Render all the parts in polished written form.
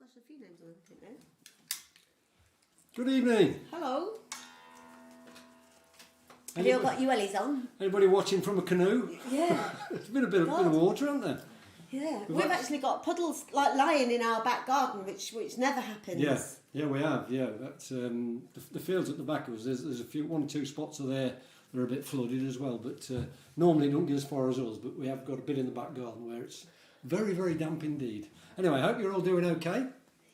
gosh, a few names on it now. Good evening. Hello. Have you all got your wellies on? Anybody watching from a canoe? Yeah. There's been a bit of water, hasn't there? Yeah. We've actually got puddles like lying in our back garden, which never happens. Yeah, we have. Yeah, that's the fields at the back of us. There's a few, one or two spots are there that are a bit flooded as well. But normally don't get as far as us. But we have got a bit in the back garden where it's very, very damp indeed. Anyway, I hope you're all doing okay.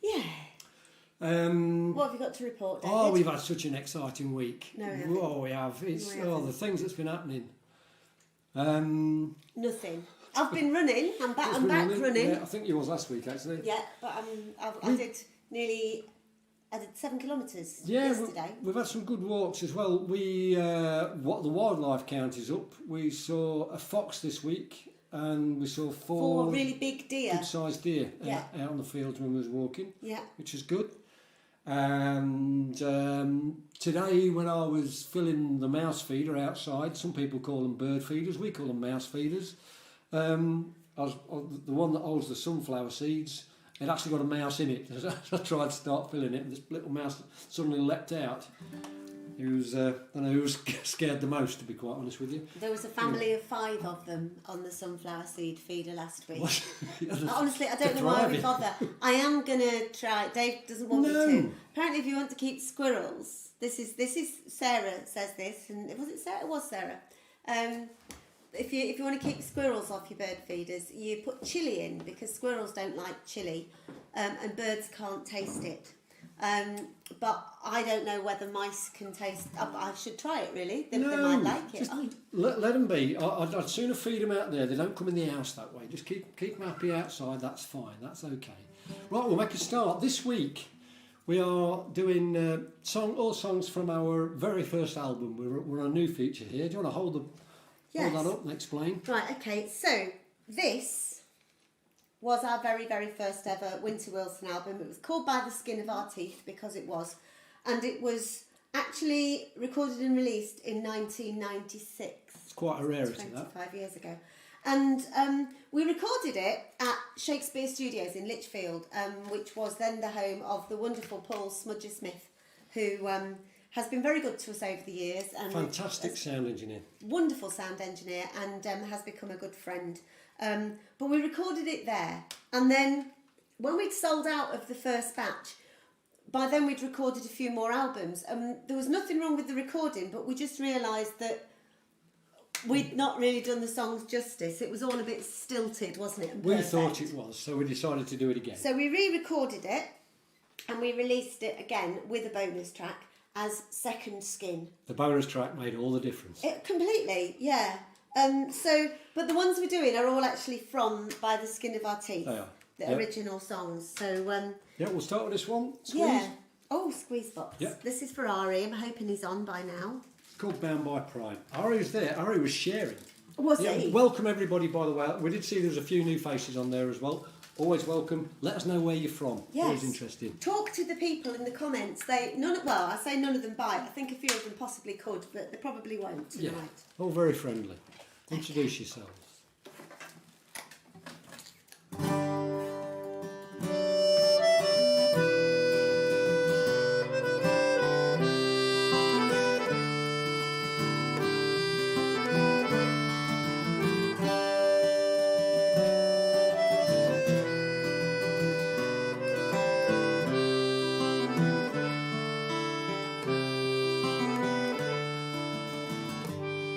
Yeah. What have you got to report, David? Oh, we've had such an exciting week. No, we haven't. Oh, we have. It's the things that's been happening. Nothing. I've been running. I'm back running. Yeah, I think you was last week actually. Yeah, but I did 7 kilometres yesterday. We've had some good walks as well. We what the wildlife count is up. We saw a fox this week, and we saw four really big deer, good-sized deer out on the fields when we was walking. Yeah, which is good. And today, when I was filling the mouse feeder outside, some people call them bird feeders. We call them mouse feeders. I was the one that holds the sunflower seeds. It actually got a mouse in it. I tried to start filling it, and this little mouse suddenly leapt out. He was, I don't know who was scared the most, to be quite honest with you. There was a family of 5 of them on the sunflower seed feeder last week. Honestly, I don't know why we bother. I am going to try. Dave doesn't want me to. Apparently, if you want to keep squirrels, this is Sarah says this, and was it Sarah? It was Sarah. If you want to keep squirrels off your bird feeders, you put chilli in, because squirrels don't like chilli, and birds can't taste it. But I don't know whether mice can taste. I should try it really. They might like it. Let them be. I'd sooner feed them out there. They don't come in the house that way. Just keep them happy outside. That's fine. That's okay. Right, we'll make a start. This week we are doing all songs from our very first album. We're on a new feature here. Do you want to hold that up and explain? Right. Okay. So this was our very, very first ever Winter Wilson album. It was called By the Skin of Our Teeth because it was. And it was actually recorded and released in 1996. It's quite a rarity, 25 years ago. And we recorded it at Shakespeare Studios in Lichfield, which was then the home of the wonderful Paul Smudger Smith, who has been very good to us over the years. And fantastic sound engineer. Wonderful sound engineer, and has become a good friend. But we recorded it there, and then when we'd sold out of the first batch, by then we'd recorded a few more albums. There was nothing wrong with the recording, but we just realised that we'd not really done the songs justice. It was all a bit stilted, wasn't it? We thought it was, so we decided to do it again. So we re-recorded it, and we released it again with a bonus track as Second Skin. The bonus track made all the difference. Completely, yeah. But the ones we're doing are all actually from By the Skin of Our Teeth. They are. The original songs. So yeah, we'll start with this one. Squeeze. Yeah. Oh, Squeeze Box. Yeah. This is for Ari. I'm hoping he's on by now. It's called Bound by Pride. Ari was there. Ari was sharing. Was he? Welcome everybody, by the way. We did see there was a few new faces on there as well. Always welcome. Let us know where you're from. Yes. Always interested. Talk to the people in the comments. I say none of them bite. I think a few of them possibly could, but they probably won't tonight. Yeah. All very friendly. Introduce yourselves.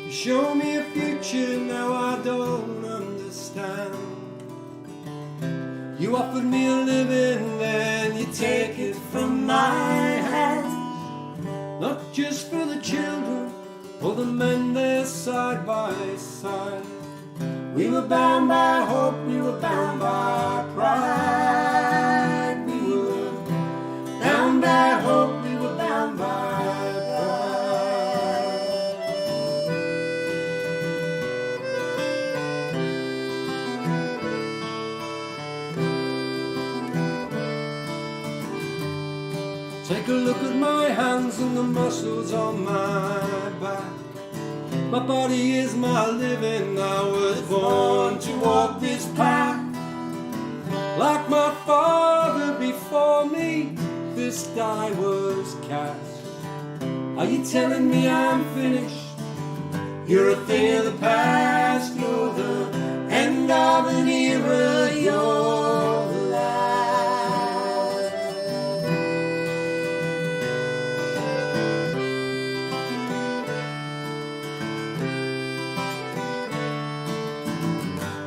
Show me a future now I don't understand. You offered me a living, then you take it from my hand. Not just for the children or the men there side by side. We were bound by hope, we were bound by pride. We were bound by hope, we were bound by pride. Take a look at my hands and the muscles on my back. My body is my living. I was born to walk this path, like my father before. die was cast. Are you telling me I'm finished? You're a thing of the past, you're the end of an era, you're the last.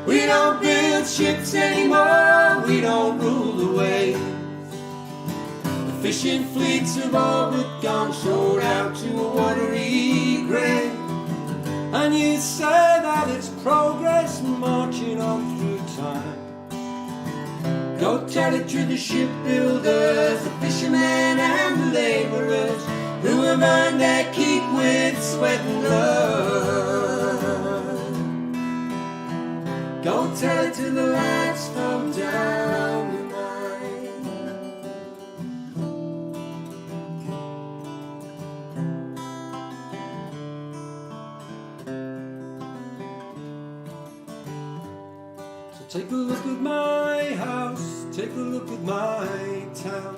We don't build ships anymore, we don't rule the waves. The fishing fleets have all but gone, sold out to a watery grave. And you say that it's progress marching on through time. Go tell it to the shipbuilders, the fishermen and the labourers who have earned their keep with sweat and blood. Go tell it to the lads from down the take a look at my house, take a look at my town.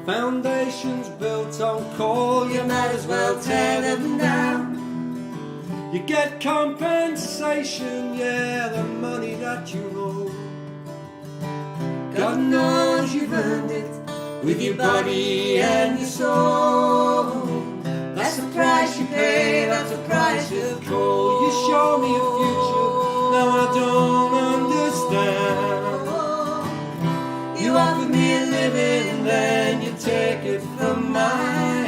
Foundations built on coal, you might as well tear them down. You get compensation, yeah, the money that you owe. God knows you've earned it with your body and your soul. That's the price you pay, that's the price of coal. You show me a future, now I don't understand. You offer me a living, then you take it from my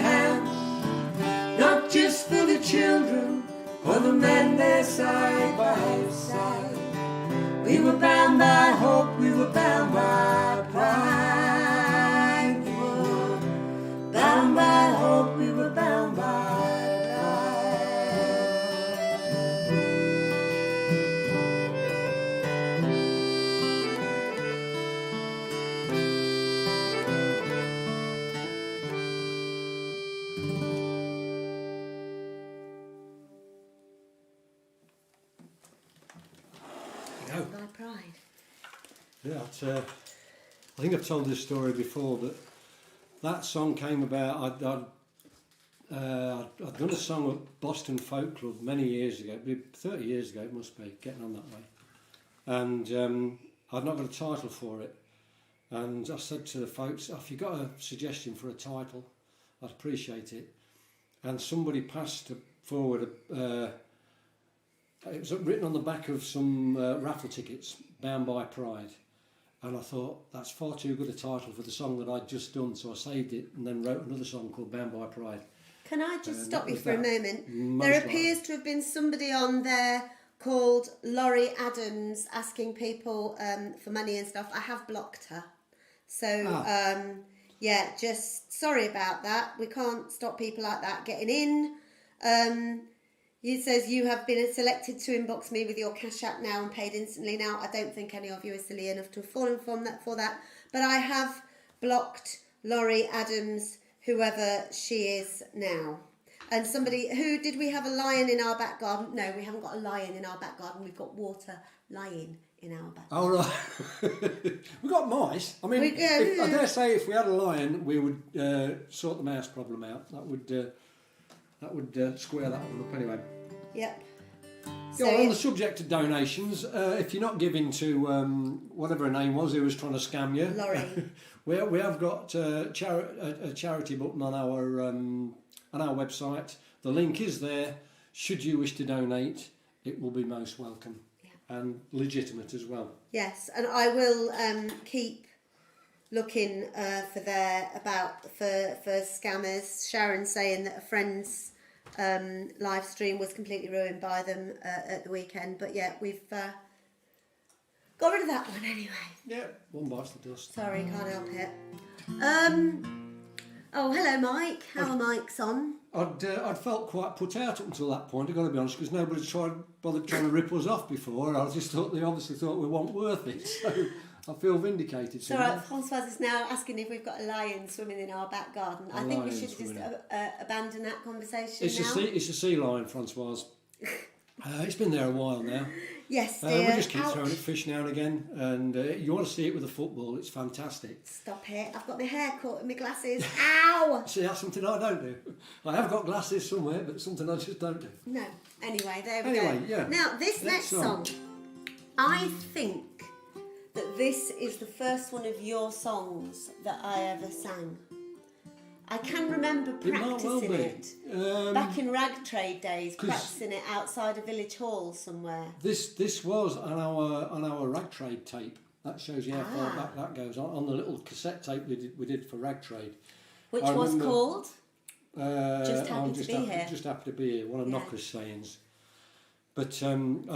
hands. Not just for the children or the men there side by side. We were bound by hope, we were bound by pride. We were bound by hope, we were bound by pride. By pride. Yeah, I think I've told this story before, but that song came about. I'd done a song at Boston Folk Club many years ago, 30 years ago it must be, getting on that way. And I'd not got a title for it. And I said to the folks, if you've got a suggestion for a title, I'd appreciate it. And somebody passed forward it was written on the back of some raffle tickets, Bound by Pride. And I thought, that's far too good a title for the song that I'd just done, so I saved it and then wrote another song called Bound by Pride. Can I just stop you for a moment? Most There appears to have been somebody on there called Laurie Adams asking people for money and stuff. I have blocked her. So, yeah, just sorry about that. We can't stop people like that getting in. It says you have been selected to inbox me with your Cash App now and paid instantly. Now, I don't think any of you are silly enough to have fallen for that. But I have blocked Laurie Adams, whoever she is now. And somebody, did we have a lion in our back garden? No, we haven't got a lion in our back garden. We've got water lying in our back garden. Oh, right. We've got mice. I mean, I dare say if we had a lion, we would sort the mouse problem out. That would square that one up anyway. Yep. So, on the subject of donations, if you're not giving to whatever her name was who was trying to scam you, Laurie. we have got a charity button on our website. The link is there. Should you wish to donate, it will be most welcome and legitimate as well. Yes, and I will keep looking for scammers. Sharon saying that a friend's live stream was completely ruined by them at the weekend, but yeah, we've got rid of that one anyway. Yeah, one bites the dust. Sorry, can't help it. Oh, hello, Mike. How are Mike's on? I'd felt quite put out up until that point, I've got to be honest, because nobody's bothered trying to rip us off before. I just thought they obviously thought we weren't worth it, so I feel vindicated. So Françoise is now asking if we've got a lion swimming in our back garden. I think we should just abandon that conversation now. It's a sea lion, Françoise. It's been there a while now. Yes, dear. We just keep Ouch. throwing it fish now and again, and you want to see it with the football. It's fantastic. Stop it! I've got my hair caught in my glasses. Ow! See, that's something I don't do. I have got glasses somewhere, but something I just don't do. No. Anyway, there we go. Yeah. Now, this next song, I think that this is the first one of your songs that I ever sang. I can remember practicing it back in rag trade days, practicing it outside a village hall somewhere. This was on our rag trade tape. That shows you how far back that goes. On the little cassette tape we did for rag trade. Which was called? Just happy to be here. Just happy to be here. One of Knocker's sayings. But and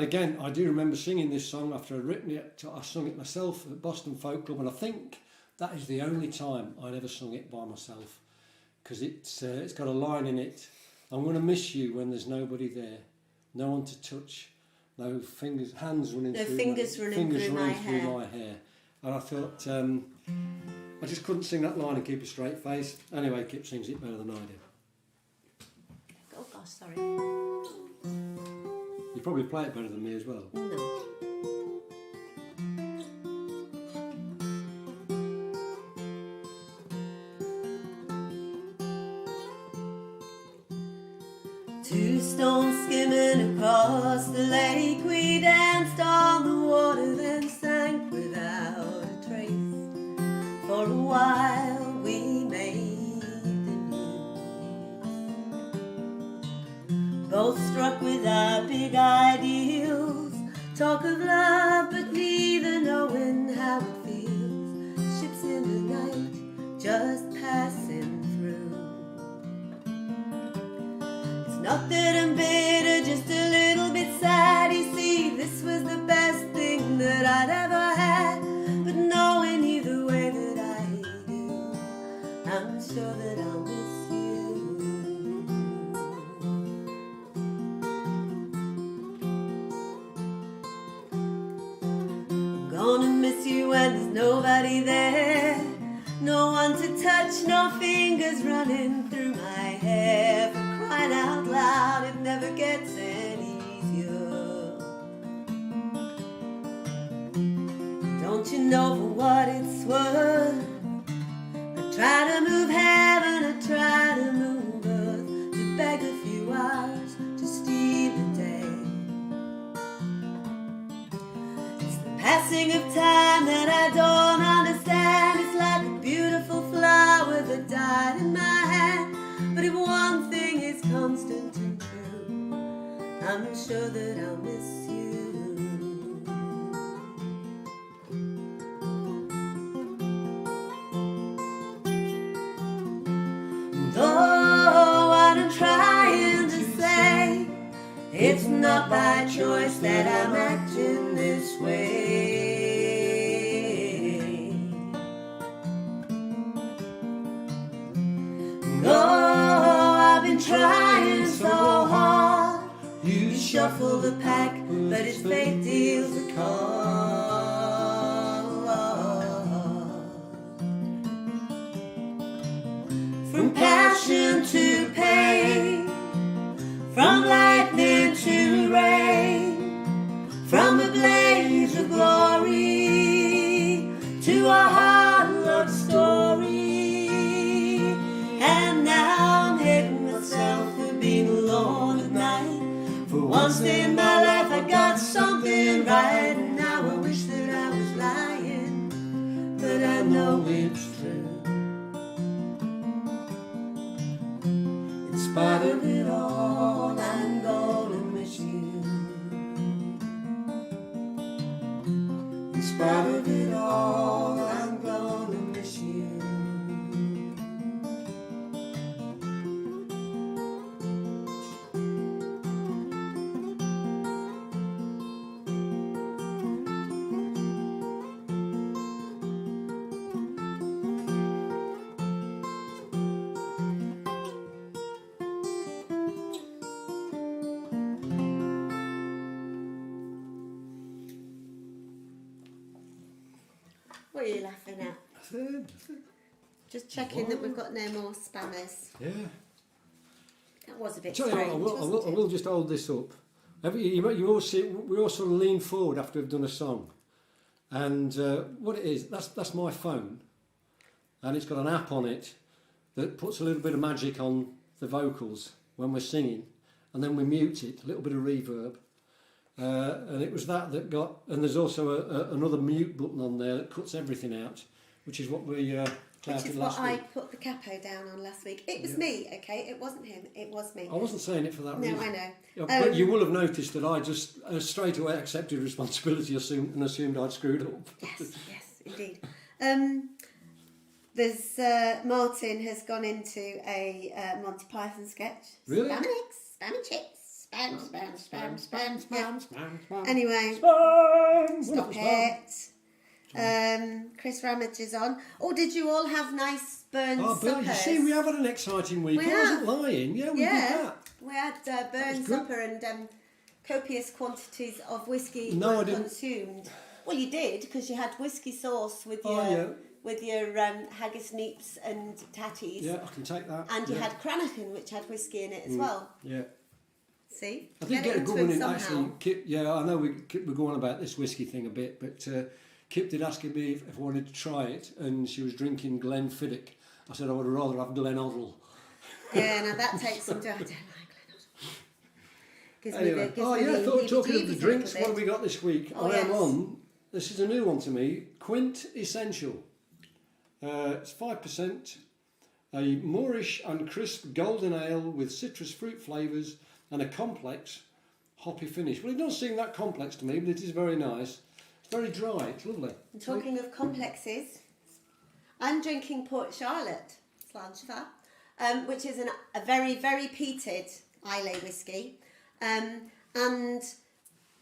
again, I do remember singing this song after I'd written it. I sung it myself at Boston Folk Club, and I think that is the only time I'd ever sung it by myself, because it's got a line in it. I'm going to miss you when there's nobody there, no one to touch, no fingers, hands running through my hair. And I thought I just couldn't sing that line and keep a straight face. Anyway, Kip sings it better than I do. Oh gosh, sorry. You probably play it better than me as well. No. Two stones skimming across the lake, we danced on the water, then sank without a trace. For a while we made anew, both struck with our big ideals, talk of love but neither knowing how it feels. Ships in the night, just passing through. Not that I'm bitter, just a little bit sad. You see, this was the best thing that I'd ever had. But knowing either way that I do, I'm sure that I'll miss you. I'm gonna miss you when there's nobody there, no one to touch, no fingers running through my hair. Crying out loud, it never gets any easier. Don't you know for what it's worth, I try to move heaven, I try to move earth, to beg a few hours to steal a day. It's the passing of time that I don't understand. It's like a beautiful flower that died in my hand. But if one thing is constant and true, I'm sure that I'll miss you. Though what I'm trying to say, it's not by choice that I'm acting this way. Trying so hard, you shuffle the pack, but it's fate deals the card. From passion to pain, from lightning to rain, from a blaze of glory to a hard love story. And now I'm hating myself for being alone at night. For once in my life I got something right, and now I wish that I was lying, but I know it's true. In spite of it all, I'm gonna miss you. In spite of it all, I'm gonna miss you. What are you laughing at? Just checking that we've got no more spammers. Yeah. That was a bit Tell you strange, what, I will just hold this up. You all see, we all sort of lean forward after we've done a song. And what it is, that's my phone. And it's got an app on it that puts a little bit of magic on the vocals when we're singing. And then we mute it, a little bit of reverb. And it was that got... And there's also another mute button on there that cuts everything out, which is what we which is what I put the capo down on last week. It was me, okay? It wasn't him, it was me. I wasn't saying it for that reason. No, I know. Yeah, but you will have noticed that I just straight away accepted responsibility and assumed I'd screwed up. Yes, indeed. There's Martin has gone into a Monty Python sketch. Really? Spam eggs, spam chips, spam. Anyway, stop it. Chris Ramage is on. Oh, did you all have nice burn suppers? You see, we have had an exciting week. I wasn't lying. Yeah, we did that. We had burn supper and copious quantities of whiskey No, I didn't. consumed. Well, you did, because you had whiskey sauce with your haggis neeps and tatties. Yeah, I can take that. And you had Cranachan, which had whiskey in it as well. Yeah. See? I did get a good one in, actually. Kip, I know we're going about this whiskey thing a bit, but Kip did ask me if I wanted to try it, and she was drinking Glenfiddich. I said I would rather have Glen Oddle. Yeah, now that takes some... I don't like Glen Oddle. Anyway. Talking of the drinks, what have we got this week? Oh, I am on, this is a new one to me, Quint Essential. It's 5%, a Moorish and crisp golden ale with citrus fruit flavours and a complex hoppy finish. Well, it doesn't seem that complex to me, but it is very nice. It's very dry, it's lovely. And talking of complexes, I'm drinking Port Charlotte, which is a very, very peated Islay whiskey. And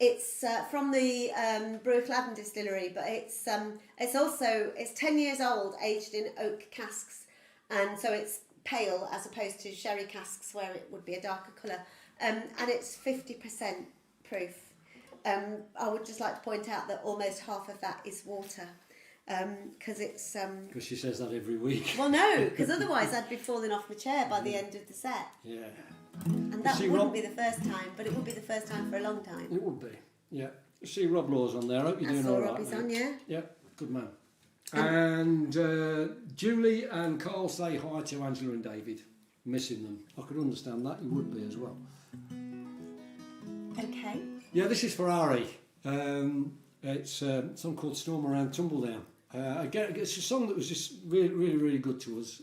it's from the Brew-Cladden distillery, but it's 10 years old, aged in oak casks, and so it's pale as opposed to sherry casks where it would be a darker colour, and it's 50% proof. I would just like to point out that almost half of that is water, because it's... Because she says that every week. Well, no, because otherwise I'd be falling off my chair by the end of the set. Yeah. And that wouldn't be the first time, but it would be the first time for a long time. It would be, yeah. You see Rob Law's on there. I hope you're doing all right. Rob is on, yeah. Yeah, good man. And Julie and Carl say hi to Angela and David. Missing them. I could understand that. You would be as well. Okay. Yeah, this is for Ari. It's a song called Storm Around Tumbledown. Again, it's a song that was just really, really, really good to us.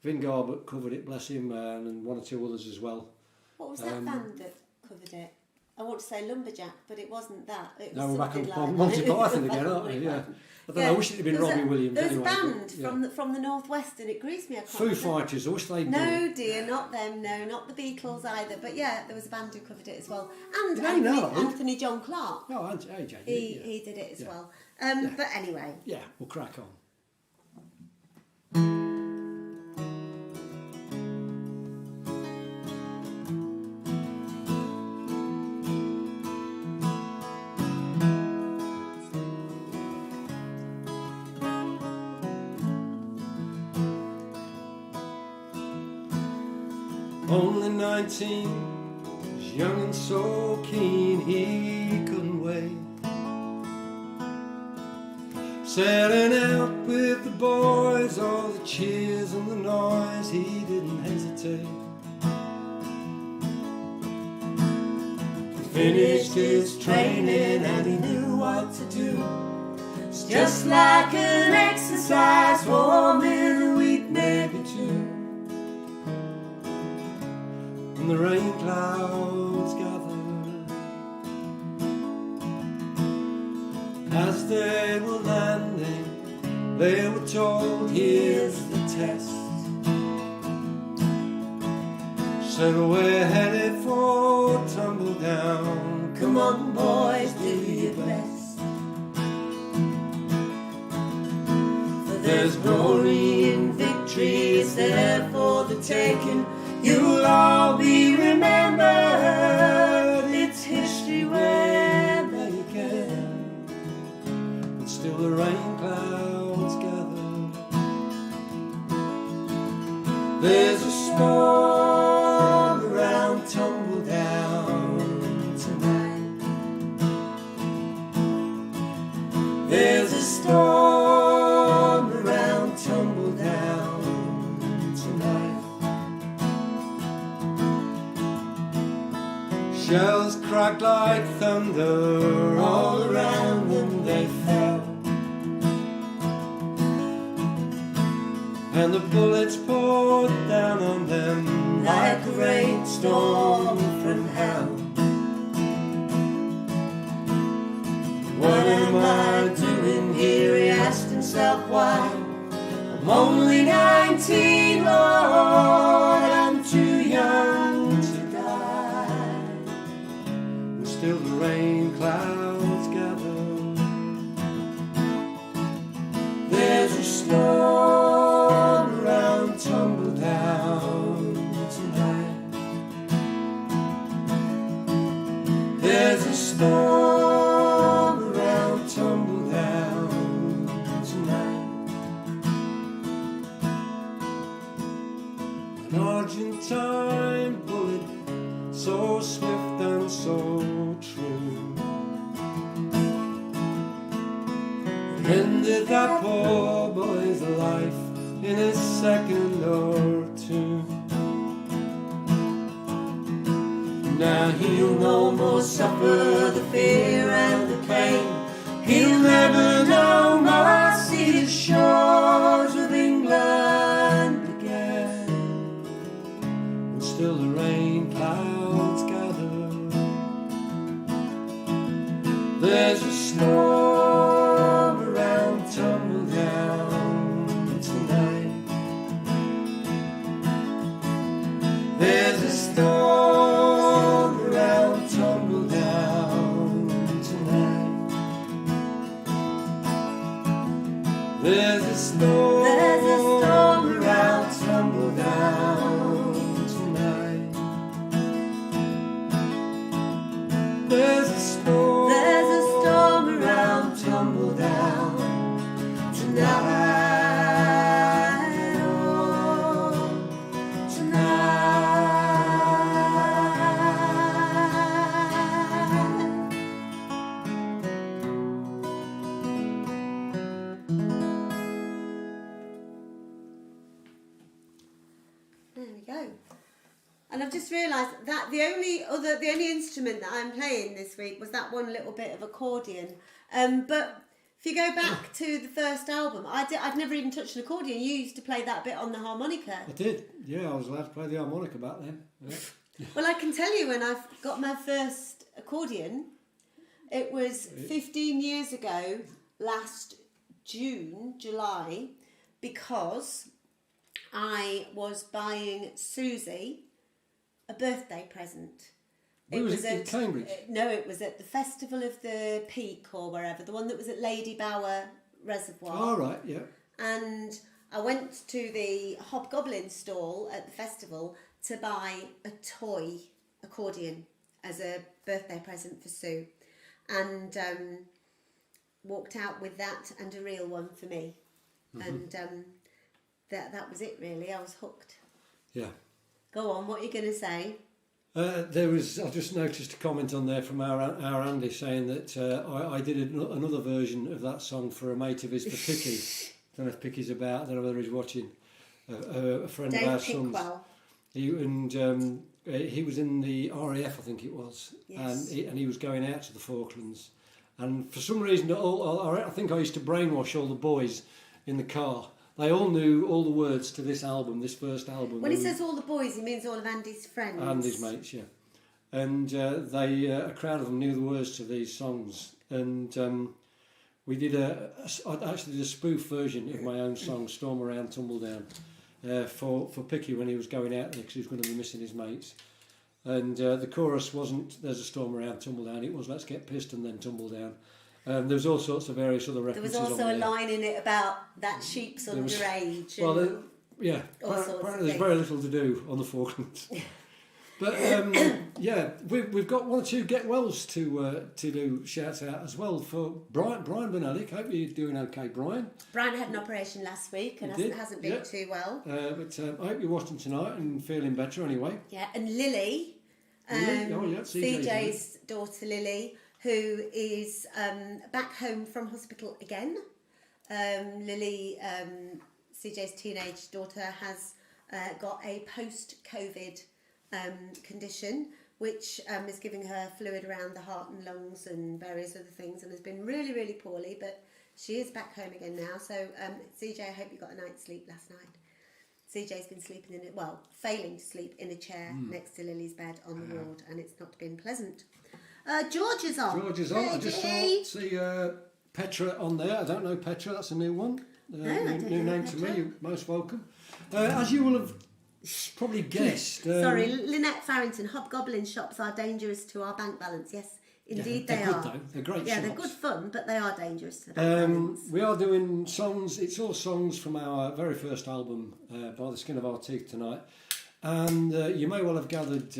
Vin Garbett covered it, bless him, and one or two others as well. What was that band that covered it? I want to say Lumberjack, but it wasn't that. It was no, we're back on like Monty Python again, aren't we? Yeah. I don't know, I wish it had been Robbie Williams. There was anyway, a band from the northwest, and it grieves me. I can't Foo Fighters, I wish they'd No, dear, not them. No, not the Beatles either. But yeah, there was a band who covered it as well, and Anthony John Clark. Oh, AJ. He did it as well. But anyway. Yeah, we'll crack on. Only 19, was young and so keen he couldn't wait. Sailing out with the boys, all the cheers and the noise, he didn't hesitate. He finished his training and he knew what to do. It's just like an exercise for a week, maybe two. And the rain clouds gathered as they were landing. They were told, here's the test. Said we're headed for Tumbledown. Come on boys, do your best. For there's glory in victory, it's there for the taking. You'll all be remembered. It's history when they can. And still the rain clouds gather. There's a storm around Tumbledown. Shells cracked like thunder, all around them they fell. And the bullets poured down on them like a rainstorm from hell. What am I doing here? He asked himself why. I'm only 19, Lord, I'm too young to die. And still the rain clouds gather. There's a storm around Tumbledown tonight. There's a storm around Tumbledown tonight. An Argentine bullet, so swift and so true, ended that poor boy's life in a second or two. Now he'll no more suffer the fear and the pain. He'll never no more see the shores of England again. And still the rain clouds gather. There's a storm around Tumbledown tonight. There's a storm around Tumbledown tonight. There's a storm around Tumbledown tonight. There's a storm around Tumbledown tonight. Oh, There we go. And I've just realised that the only instrument that I'm playing this week was that one little bit of accordion. But if you go back to the first album, I'd never even touched an accordion. You used to play that bit on the harmonica. I did, yeah, I was allowed to play the harmonica back then. Yeah. Well, I can tell you when I got my first accordion, it was 15 years ago, last July, because I was buying Susie a birthday present. Was it in Cambridge? No, it was at the Festival of the Peak or wherever, the one that was at Lady Bower Reservoir. Oh, right, yeah. And I went to the Hobgoblin stall at the festival to buy a toy accordion as a birthday present for Sue. And walked out with that and a real one for me. Mm-hmm. And that was it, really. I was hooked. Yeah. Go on, what are you going to say? I just noticed a comment on there from our Andy saying that I did another version of that song for a mate of his, for Picky. I don't know if Picky's about, I don't know whether he's watching. A friend Dave of our Pickwell. son's. He was in the RAF, I think it was. Yes. And he was going out to the Falklands. And for some reason, I think I used to brainwash all the boys in the car. They all knew all the words to this album, this first album. When he says all the boys, he means all of Andy's friends. Andy's mates, yeah. And a crowd of them knew the words to these songs. And we did I actually did a spoof version of my own song, Storm Around Tumbledown, for Picky when he was going out there because he was going to be missing his mates. And the chorus wasn't "There's a storm around Tumbledown," it was "Let's get pissed and then tumble down." There was all sorts of various other references. There was also on a line in it about that sheep's underage. Well, yeah, apparently there's very little to do on the Falklands. But yeah, we've got one or two get wells to do shouts out as well for Brian Benellic. Hope you're doing okay, Brian. Brian had an operation last week and hasn't been too well. But I hope you're watching tonight and feeling better anyway. Yeah, and Lily, CJ's daughter Lily, who is back home from hospital again. Lily, CJ's teenage daughter, has got a post-COVID condition which is giving her fluid around the heart and lungs and various other things, and has been really, really poorly, but she is back home again now. So, CJ, I hope you got a night's sleep last night. CJ's been sleeping failing to sleep in a chair next to Lily's bed on the ward, and it's not been pleasant. George is on. George is on. I just see Petra on there. I don't know Petra, that's a new one. New name to me, you're most welcome. As you will have probably guessed. Sorry, Lynette Farrington, hobgoblin shops are dangerous to our bank balance. Yes, indeed they are. They're good though, they're great shops. Yeah, they're good fun, but they are dangerous to the bank balance. We are doing songs, it's all songs from our very first album, By the Skin of Our Teeth tonight. And you may well have gathered,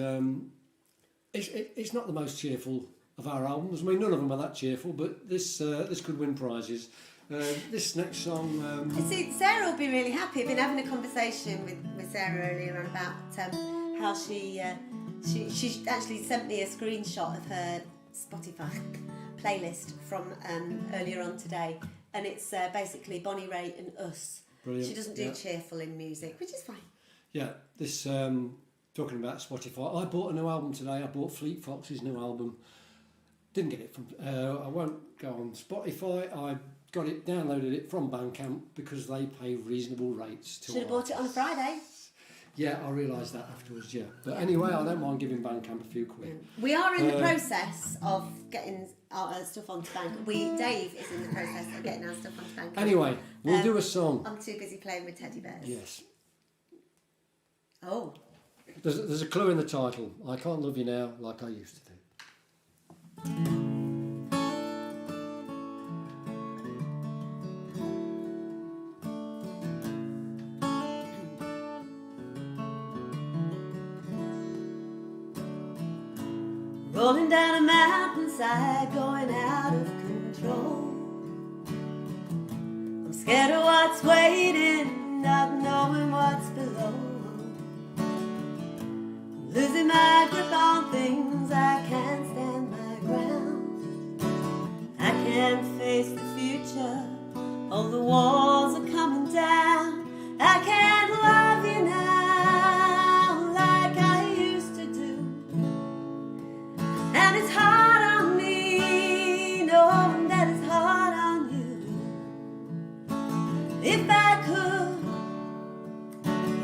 it's not the most cheerful of our albums. I mean, none of them are that cheerful, but this could win prizes. This next song... See, Sarah will be really happy. I've been having a conversation with Sarah earlier on about how she actually sent me a screenshot of her Spotify playlist from earlier on today, and it's basically Bonnie Raitt and Us. Brilliant. She doesn't do cheerful in music, which is fine. Yeah, this talking about Spotify, I bought a new album today. I bought Fleet Fox's new album. Didn't get it from... I won't go on Spotify. I got it, downloaded it from Bandcamp because they pay reasonable rates to Should have bought it on a Friday. Yeah, I realised that afterwards, yeah. But anyway, I don't mind giving Bandcamp a few quid. We are in the process of getting our stuff onto Bandcamp. Dave is in the process of getting our stuff onto Bandcamp. Anyway, we'll do a song. I'm too busy playing with teddy bears. Yes. Oh. There's a clue in the title. I can't love you now like I used to do. Rolling down a mountainside, going out of control. I'm scared of what's waiting, not knowing what's below. I'm losing my grip on things, I can't stand my ground. I can't face the future, all the walls are coming down. I can't love you now like I used to do. And it's hard on me, knowing that it's hard on you. If I could,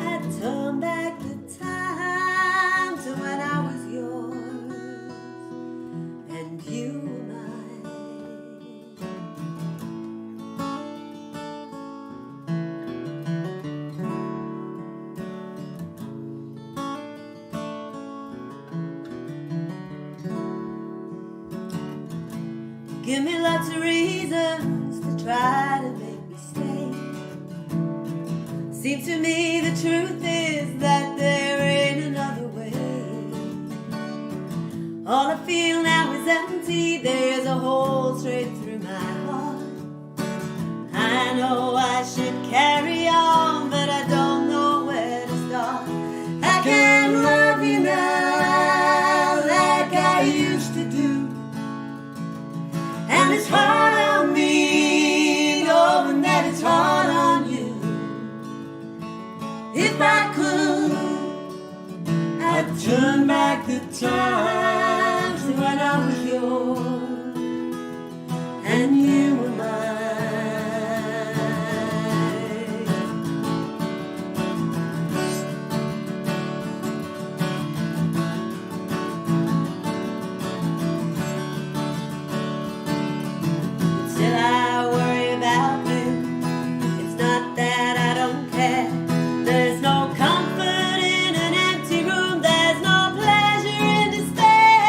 I'd turn back the time to when I was yours and you were mine. Give me lots of reasons to try to make me stay. Seems to me the truth is that there ain't another way. All I feel now is empty, there's a hole straight through my heart. I know I should carry on, but I don't know where to start. I can't love you now like I used to do. And it's hard on me, knowing that it's hard on you. If I could, I'd turn back the time to when I was yours and you were mine. Still I worry about you. It's not that I don't care. There's no comfort in an empty room. There's no pleasure in despair.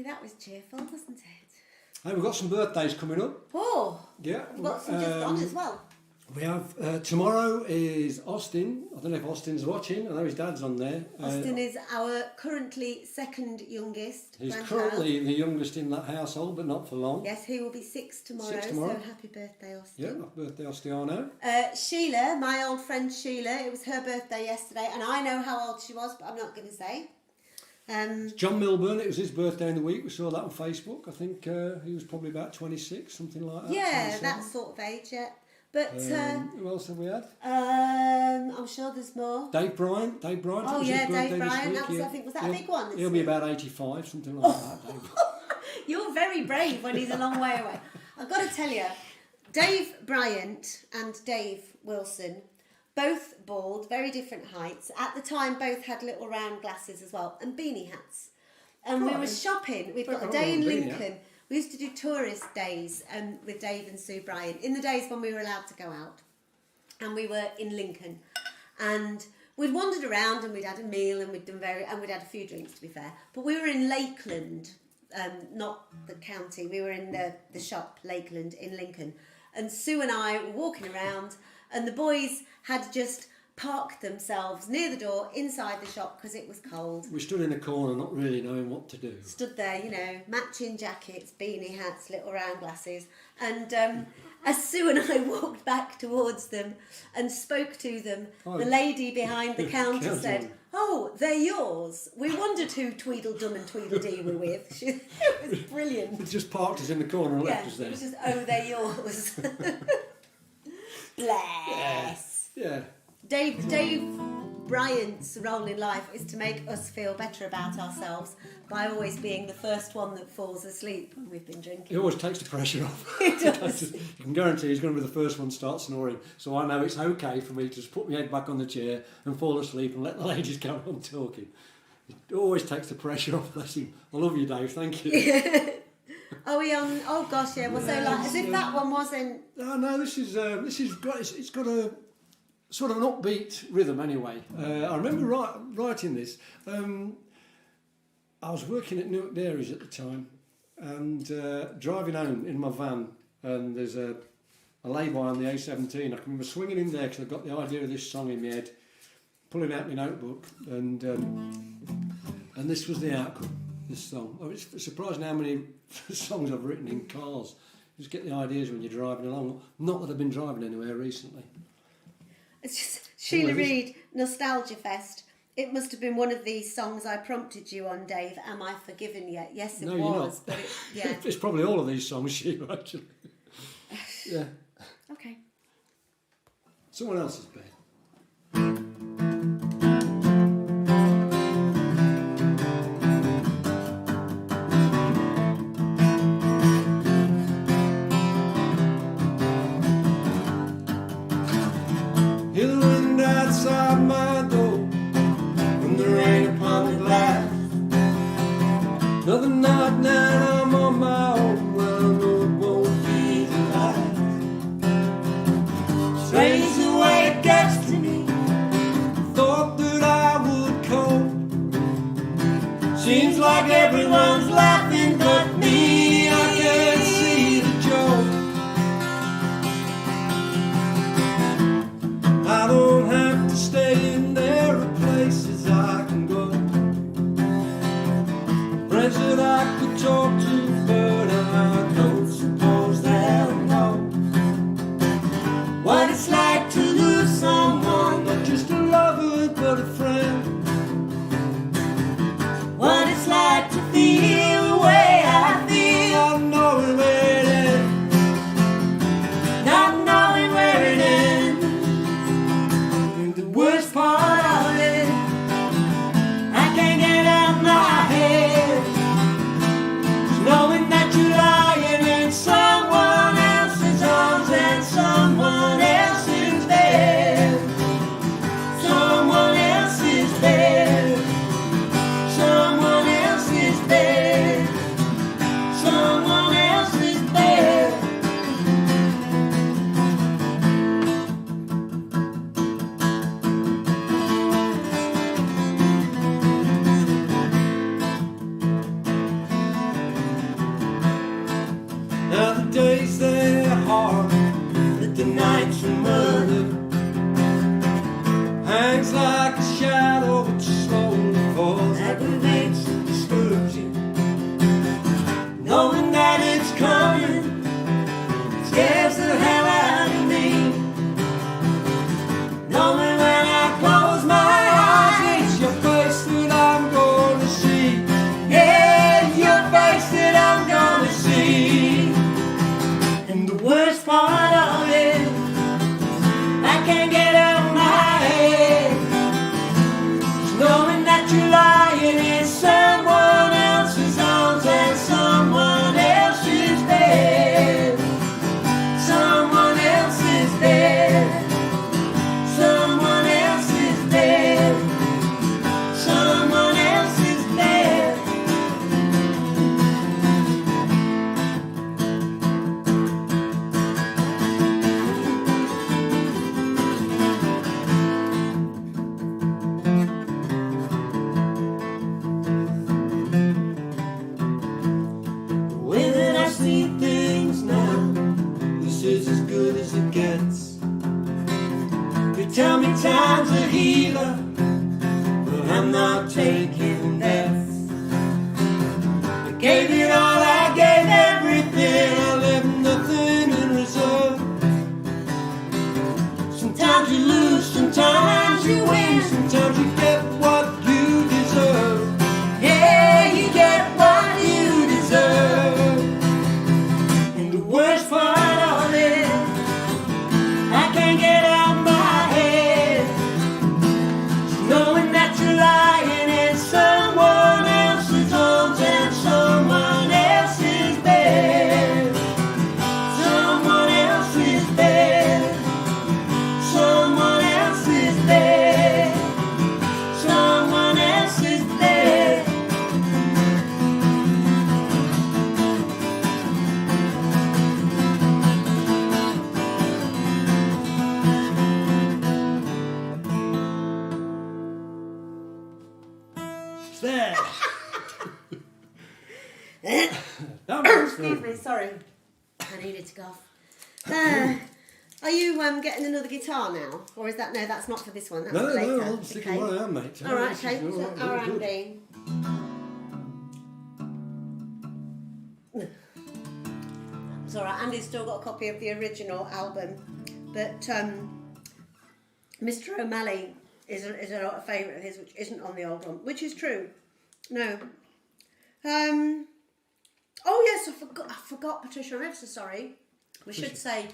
that was cheerful, wasn't it? Hey, we've got some birthdays coming up. Oh, Yeah. we've got some just on as well. We have, tomorrow is Austin. I don't know if Austin's watching. I know his dad's on there. Austin is our currently second youngest He's grandchild. currently the youngest in that household, but not for long. Yes, he will be 6 tomorrow, 6 tomorrow. so happy birthday, Austin. Yeah, happy birthday, Ostiano. Sheila, my old friend Sheila, it was her birthday yesterday, and I know how old she was, but I'm not going to say. John Milburn, it was his birthday in the week. We saw that on Facebook. I think he was probably about 26, something like that. Yeah, 27. that sort of age, yeah. But who else have we had? I'm sure there's more. Dave Bryant. Oh it was yeah, his birthday Dave Bryant. this week, That was, yeah. I think, was that a big one? He'll be about 85, something like that. Dave. You're very brave when he's a long way away. I've got to tell you, Dave Bryant and Dave Wilson, both bald, very different heights. At the time, both had little round glasses as well, and beanie hats. And we were shopping. We've got a day in Lincoln. We used to do tourist days with Dave and Sue Bryant in the days when we were allowed to go out. And we were in Lincoln. And we'd wandered around and we'd had a meal and we'd had a few drinks, to be fair. But we were in Lakeland, not the county. We were in the shop, Lakeland, in Lincoln. And Sue and I were walking around and the boys had just parked themselves near the door inside the shop because it was cold. We stood in a corner not really knowing what to do. Stood there, matching jackets, beanie hats, little round glasses. And as Sue and I walked back towards them and spoke to them, the lady behind the counter said, "Oh, they're yours. We wondered who Tweedledum and Tweedledee were with." It was brilliant. It just parked us in the corner and left us there. It was just, "Oh, they're yours." Bless. Yeah. Dave Bryant's role in life is to make us feel better about ourselves by always being the first one that falls asleep when we've been drinking. He always takes the pressure off. He does. You can guarantee he's going to be the first one to start snoring. So I know it's okay for me to just put my head back on the chair and fall asleep and let the ladies go on talking. He always takes the pressure off. Bless him. I love you, Dave. Thank you. Are we on? Oh gosh, yeah. Well, so as if that one wasn't. No, this is great. It's got a sort of an upbeat rhythm anyway. I remember writing this. I was working at Newark Dairies at the time and driving home in my van, and there's a lay-by on the A17. I can remember swinging in there because I got the idea of this song in my head, pulling out my notebook, and this was the outcome, this song. Oh, it's surprising how many songs I've written in cars. You just get the ideas when you're driving along. Not that I've been driving anywhere recently. It's just Sheila Reid, Nostalgia Fest. It must have been one of these songs I prompted you on, Dave. Am I forgiven yet? Yes, it was. But yeah. It's probably all of these songs, Sheila, actually. Yeah. Okay. Someone else's bed. Hear the wind outside my door, and the rain upon the glass. Another night now I'm on my own, well I know it won't be the last. Strange the way it gets to me, thought that I would cope. Seems like everyone's laughing but me, I can't see the joke. I don't have to stay in there, are places I can go. Friends that I could talk to, but I don't suppose they'll know what it's like to lose someone, not just a lover but a friend. What it's like to feel tell me time's a healer, but I'm not taking deaths. I gave it all, I gave everything, I left nothing in reserve. Sometimes you lose, sometimes you win, sometimes you get what you deserve. Yeah, you get what you deserve. And the worst part of it, I can't get out my head, knowing that you're lying in someone else's arms and someone else's bed. Someone else's bed. Someone else's bed. Someone else's bed. It's there. Excuse me, sorry. I needed to cough. Are you getting another guitar now? Or is that, no, that's not for this one, that's for later. No, I'm sticking one out, mate. Alright, okay, so our Andy. It's alright, Andy's still got a copy of the original album, but Mr. O'Malley is a favourite of his, which isn't on the old one, which is true. No. Oh yes, I forgot, Patricia, I'm ever so sorry. We should say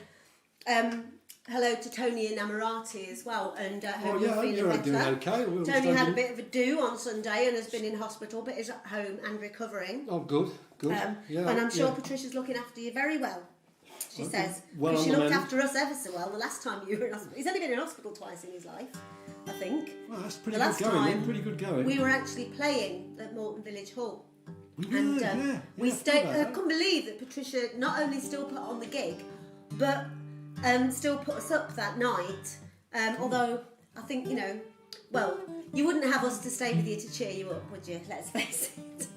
hello to Tony Innamorati as well, and hope you're feeling better. Doing okay. Tony had a bit of a do on Sunday and has been in hospital, but is at home and recovering. Oh, good. And I'm sure Patricia's looking after you very well. She says, because she looked after us ever so well the last time you were in hospital. He's only been in hospital twice in his life, I think. Well, that's pretty good going. Pretty good going. We were actually playing at Morton Village Hall. And we stayed. I couldn't believe that Patricia not only still put on the gig, but still put us up that night. Although I think, well, you wouldn't have us to stay with you to cheer you up, would you? Let's face it.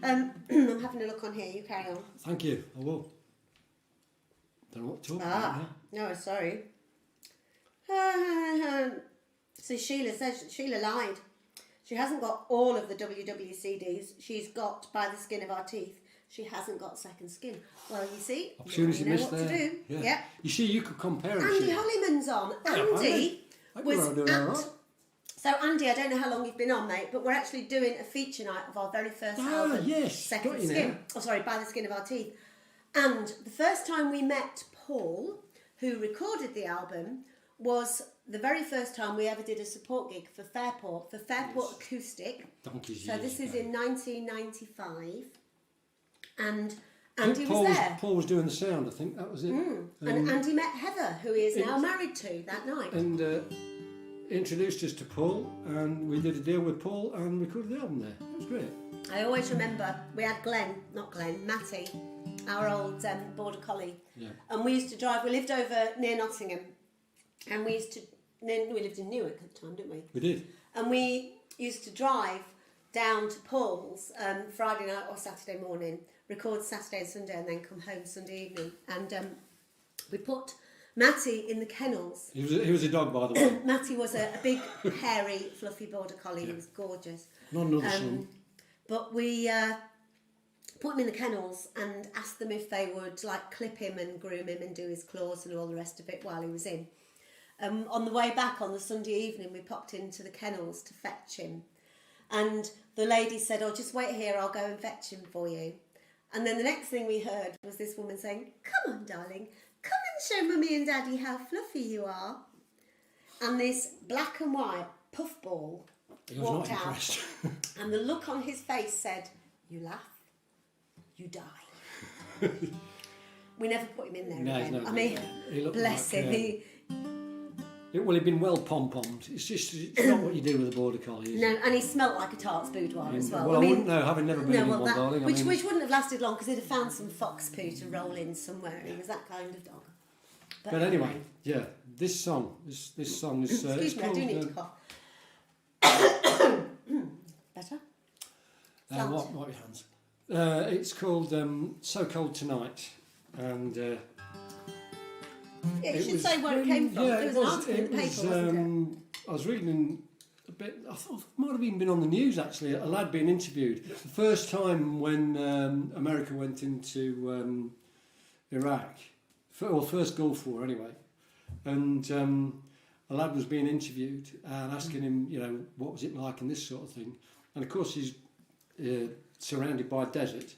I'm having a look on here. You carry on. Thank you. I will. Don't know what to talk about now. No, sorry. So Sheila says Sheila lied. She hasn't got all of the WW CDs. She's got By the Skin of Our Teeth. She hasn't got Second Skin. Well, you see, opportunity you know missed what there. to do. Yeah. You see, you could compare it. Andy Hollyman's on. Andy was at... So Andy, I don't know how long you've been on, mate, but we're actually doing a feature night of our very first album. Yes. Second Skin. Oh, sorry, By the Skin of Our Teeth. And the first time we met Paul, who recorded the album, was the very first time we ever did a support gig for Fairport Acoustic. So this is in 1995. And Andy was there. Paul was doing the sound, I think that was it. And Andy met Heather, who he is now married to, that night. And introduced us to Paul, and we did a deal with Paul and recorded the album there. It was great. I always remember we had Matty, our old border collie. Yeah. And we used to drive, we lived over near Nottingham, and we lived in Newark at the time, didn't we? We did. And we used to drive down to Paul's Friday night or Saturday morning, record Saturday and Sunday, and then come home Sunday evening. And we put Matty in the kennels. He was a dog, by the way. Matty was a big, hairy, fluffy border collie. Yeah. He was gorgeous. Not another son. But we put him in the kennels and asked them if they would clip him and groom him and do his claws and all the rest of it while he was in. On the way back on the Sunday evening, we popped into the kennels to fetch him. And the lady said, "Oh, just wait here, I'll go and fetch him for you." And then the next thing we heard was this woman saying, "Come on, darling, come and show Mummy and Daddy how fluffy you are." And this black and white puffball walked out. And the look on his face said, "You laugh, you die." We never put him in there again. I mean, bless him. He'd been well pom-pommed. It's not what you do with a border collie. No, and he smelt like a tart's boudoir as well. Well, I wouldn't know, having never been in one, darling. Which wouldn't have lasted long because he'd have found some fox poo to roll in somewhere. He was that kind of dog. But anyway, yeah, this song is. Excuse me, I do need to cough. Better? What are your hands? It's called So Cold Tonight, and Yeah, you should say where it came from. Yeah, there was an article in the paper, wasn't it? I was reading a bit, I thought it might have even been on the news actually, a lad being interviewed. The first time when America went into Iraq, first Gulf War anyway, and a lad was being interviewed and asking him, you know, what was it like and this sort of thing. And of course he's surrounded by desert,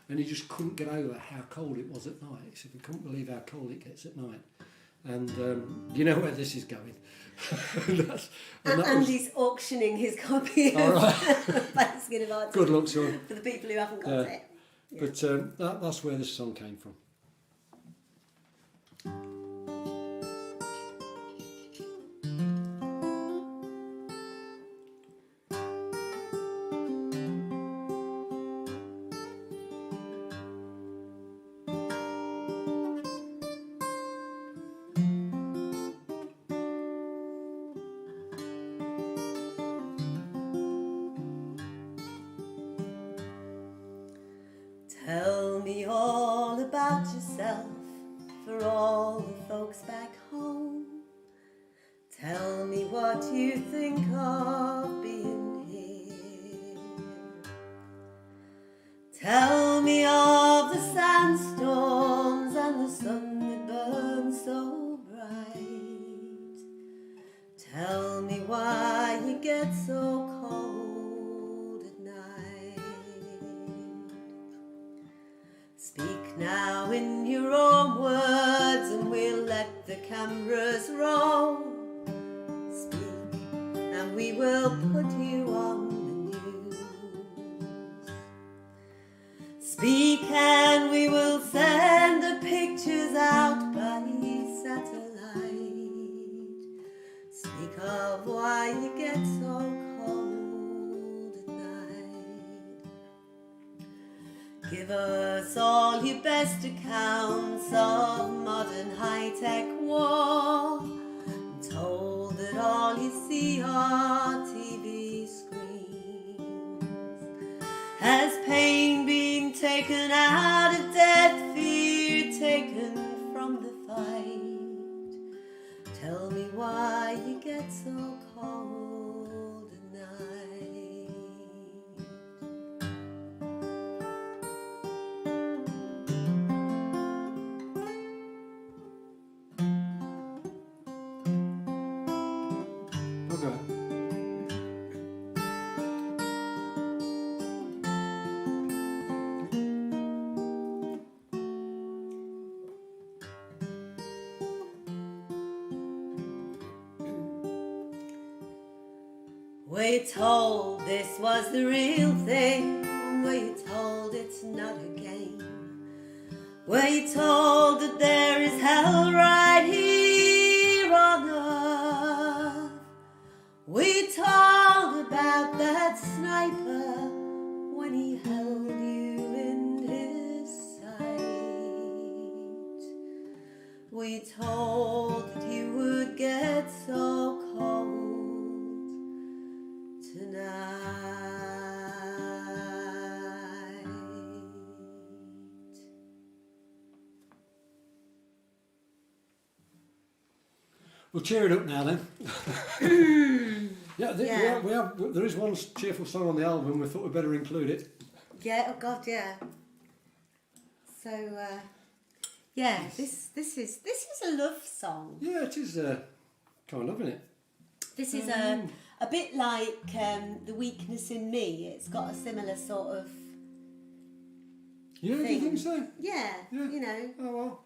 and he just couldn't get over how cold it was at night. He said, we couldn't believe how cold it gets at night. And you know where this is going. and he's auctioning his copy of Baskin of Arts. Good luck, son. For the people who haven't got it. Yeah. But that's where this song came from. Tell me all about yourself for all the folks back home. Tell me what you think of being here. Tell me of the sandstorms and the sun that burns so bright. Tell me why you get so cold at night. Speak now in your own words and we'll let the cameras roll. Speak and we will put you on the news. Speak and we will send the pictures out by satellite. Speak of why you get so cold at night. Give us all your best accounts of modern high-tech war. I'm told that all you see are TV screens. Has pain been taken out of death, fear taken from the fight? Tell me why you get so cold at night. Were you told this was the real thing? Were you told it's not a game? Were you told that there is hell right here on earth? Were you told about that sniper when he held you in his sight? Were you told that you would get so cold tonight? We'll cheer it up now then. We have. There is one cheerful song on the album. We thought we'd better include it. Yeah. Oh God. Yeah. So. This is a love song. Yeah, it is kind of, isn't it? This is a bit like The Weakness in Me. It's got a similar sort of Yeah, thing. do you think so? Yeah, you know. Oh well.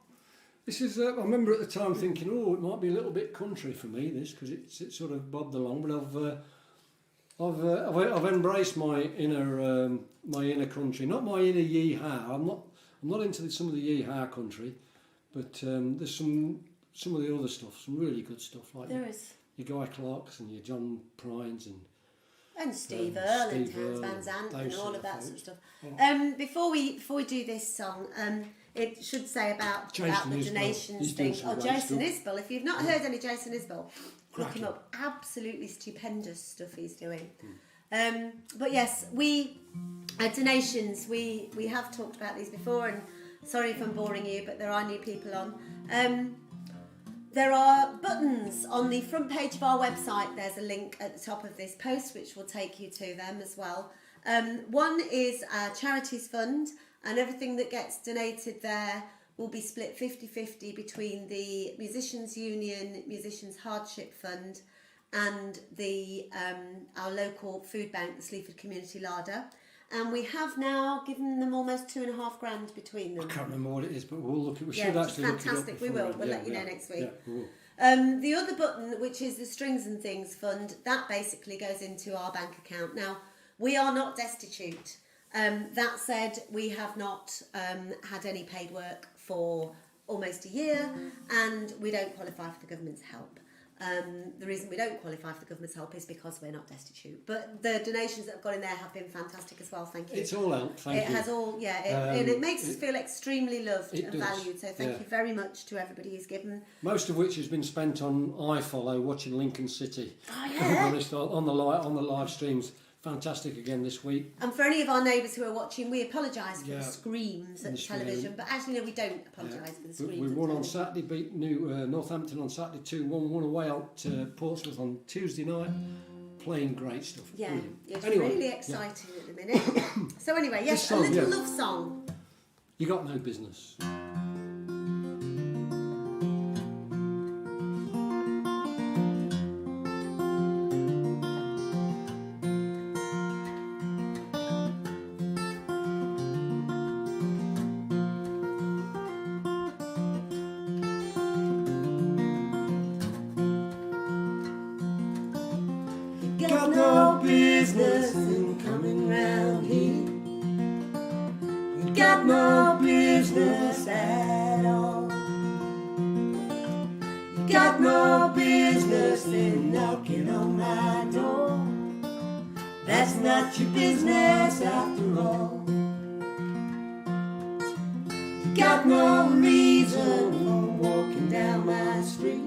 This is. I remember at the time thinking, oh, it might be a little bit country for me, this, because it's sort of bobbed along. But I've embraced my inner country, not my inner yee-haw. I'm not into some of the yee-haw country, but there's some of the other stuff, some really good stuff like there is your Guy Clarks and your John Prynes and Steve Earle and Townes Van Zandt and all of that sort of stuff. Yeah. Before we do this song, it should say about the donations thing. Oh, Jason Isbell. If you've not heard any Jason Isbell, look him up. Absolutely stupendous stuff he's doing. But yes, donations. We have talked about these before, and sorry if I'm boring you, but there are new people on. There are buttons on the front page of our website. There's a link at the top of this post which will take you to them as well. One is our charities fund, and everything that gets donated there will be split 50-50 between the Musicians Union, Musicians Hardship Fund, and the our local food bank, the Sleaford Community Larder. And we have now given them almost £2,500 between them. I can't remember what it is, but we'll look at. We should actually look it up. Fantastic. We will. We'll let you know next week. Yeah, we will. The other button, which is the Strings and Things Fund, that basically goes into our bank account. Now, we are not destitute. That said, we have not had any paid work for almost a year, and we don't qualify for the government's help. The reason we don't qualify for the government's help is because we're not destitute. But the donations that have gone in there have been fantastic as well, thank you. It's all helped, thank you. It has all, and it makes us feel extremely loved and valued, so thank you very much to everybody who's given. Most of which has been spent on iFollow, watching Lincoln City. Oh, yeah. on the live streams. Fantastic again this week. And for any of our neighbours who are watching, we apologise for the screams at the television, but actually no, we don't apologise for the screams. We won on Saturday, beat Northampton on Saturday 2-1, won away out to Portsmouth on Tuesday night. Playing great stuff. Yeah, Brilliant. it's really exciting at the minute. So anyway, yes, song, a little love song. You Got No Business. Got no business in coming round here. You got no business at all. You got no business in knocking on my door. That's not your business after all. You got no reason for walking down my street.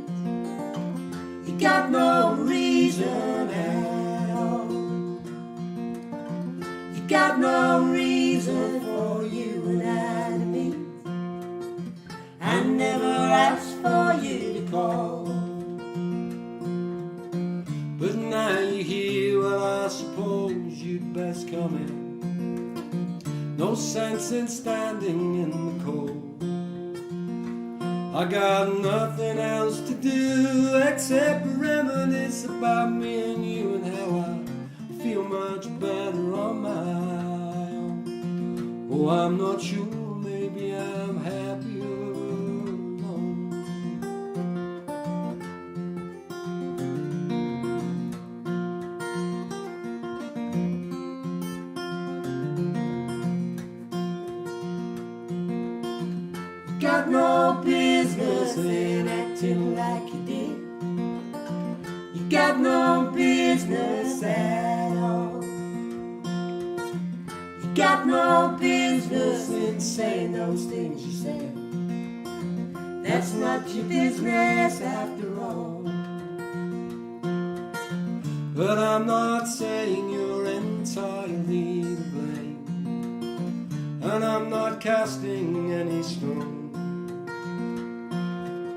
You got no reason at all. You got no reason for you and I to meet. I never asked for you to call. But now you're here, well I suppose you'd best come in. No sense in standing in the cold. I got nothing else to do except reminisce about me and you and how I feel much better on my own. Oh, I'm not sure, maybe I'm happier alone. You got no business in acting like you did. You got no business at all. You got no business in saying those things you said. That's not your business after all. But I'm not saying you're entirely to blame, and I'm not casting any stone.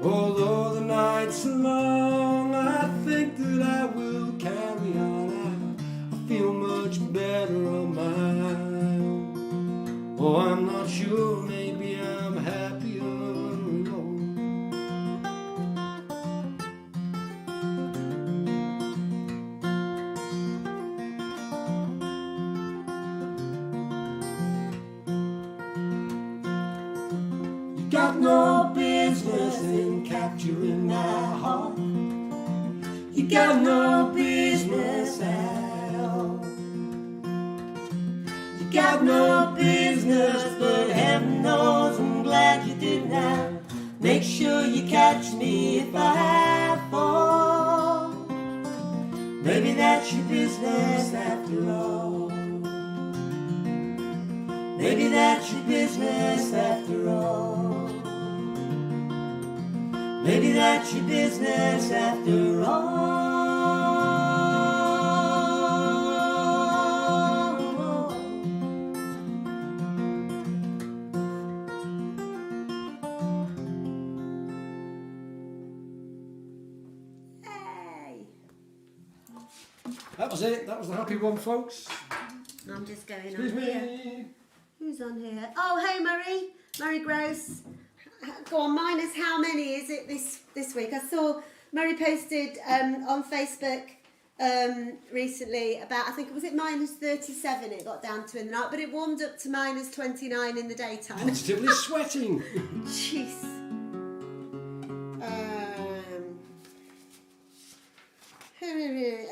Although the nights are long, I think that I will carry on. I feel much better on my own. Oh, I'm not sure, maybe I'm happier alone. You got no business in capturing my heart. You got no business at all. You got no business, but heaven knows I'm glad you did now. Make sure you catch me if I fall. Maybe that's your business after all. Maybe that's your business after all. Maybe that's your business after all. That was it. That was the happy one, folks. I'm just going Excuse on me. here. Who's on here? Oh, hey, Murray Gross. Go on, minus how many is it this week? I saw Murray posted on Facebook recently about, I think, was it minus 37 it got down to in the night, but it warmed up to minus 29 in the daytime. Positively sweating. Jeez.